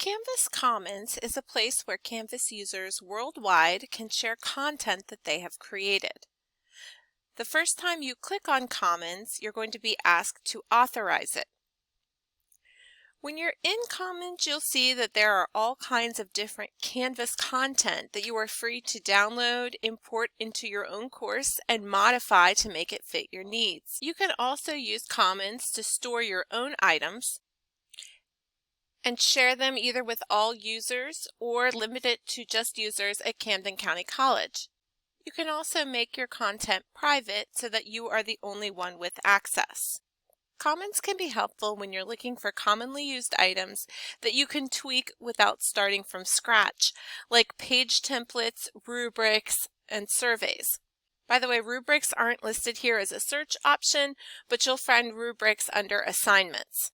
Canvas Commons is a place where Canvas users worldwide can share content that they have created. The first time you click on Commons, you're going to be asked to authorize it. When you're in Commons, you'll see that there are all kinds of different Canvas content that you are free to download, import into your own course, and modify to make it fit your needs. You can also use Commons to store your own items and share them either with all users or limit it to just users at Camden County College. You can also make your content private so that you are the only one with access. Commons can be helpful when you're looking for commonly used items that you can tweak without starting from scratch, like page templates, rubrics, and surveys. By the way, rubrics aren't listed here as a search option, but you'll find rubrics under assignments.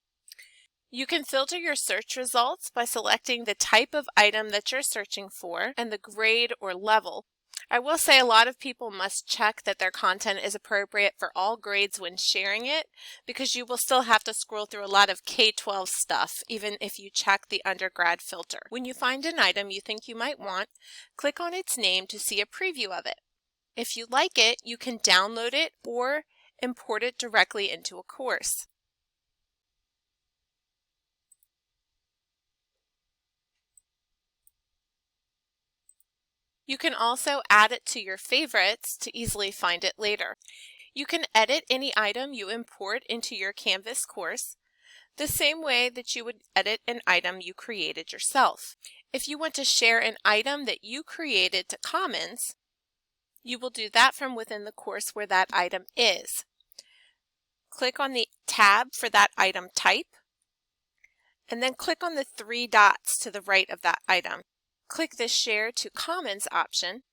You can filter your search results by selecting the type of item that you're searching for and the grade or level. I will say a lot of people must check that their content is appropriate for all grades when sharing it, because you will still have to scroll through a lot of K-12 stuff even if you check the undergrad filter. When you find an item you think you might want, click on its name to see a preview of it. If you like it, you can download it or import it directly into a course. You can also add it to your favorites to easily find it later. You can edit any item you import into your Canvas course the same way that you would edit an item you created yourself. If you want to share an item that you created to Commons, you will do that from within the course where that item is. Click on the tab for that item type, and then click on the three dots to the right of that item. Click the Share to Commons option,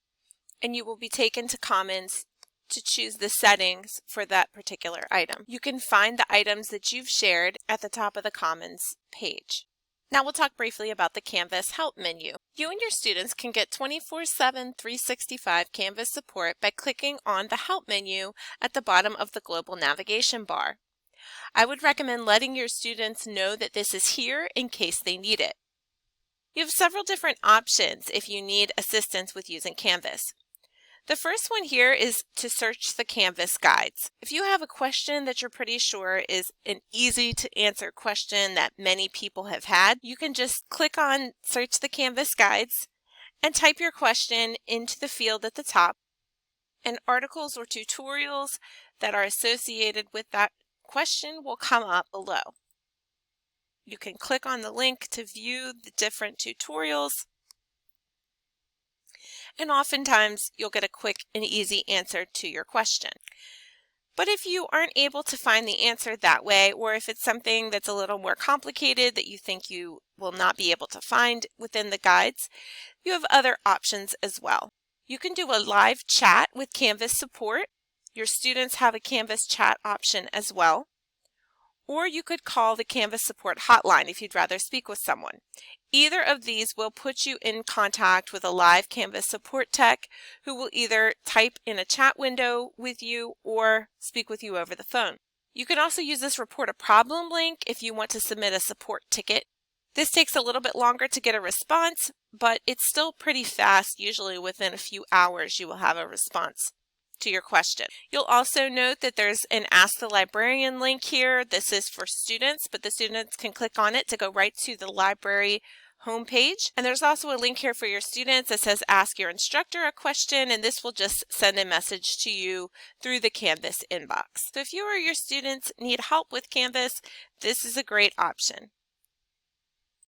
and you will be taken to Commons to choose the settings for that particular item. You can find the items that you've shared at the top of the Commons page. Now we'll talk briefly about the Canvas Help menu. You and your students can get 24/7, 365 Canvas support by clicking on the Help menu at the bottom of the global navigation bar. I would recommend letting your students know that this is here in case they need it. You have several different options if you need assistance with using Canvas. The first one here is to search the Canvas guides. If you have a question that you're pretty sure is an easy to answer question that many people have had, you can just click on Search the Canvas guides and type your question into the field at the top, and articles or tutorials that are associated with that question will come up below. You can click on the link to view the different tutorials, and oftentimes you'll get a quick and easy answer to your question. But if you aren't able to find the answer that way, or if it's something that's a little more complicated that you think you will not be able to find within the guides, you have other options as well. You can do a live chat with Canvas support. Your students have a Canvas chat option as well. Or you could call the Canvas support hotline if you'd rather speak with someone. Either of these will put you in contact with a live Canvas support tech who will either type in a chat window with you or speak with you over the phone. You can also use this report a problem link if you want to submit a support ticket. This takes a little bit longer to get a response, but it's still pretty fast. Usually within a few hours you will have a response to your question. You'll also note that there's an Ask the Librarian link here. This is for students, but the students can click on it to go right to the library homepage. And there's also a link here for your students that says Ask your instructor a question, and this will just send a message to you through the Canvas inbox. So if you or your students need help with Canvas, this is a great option.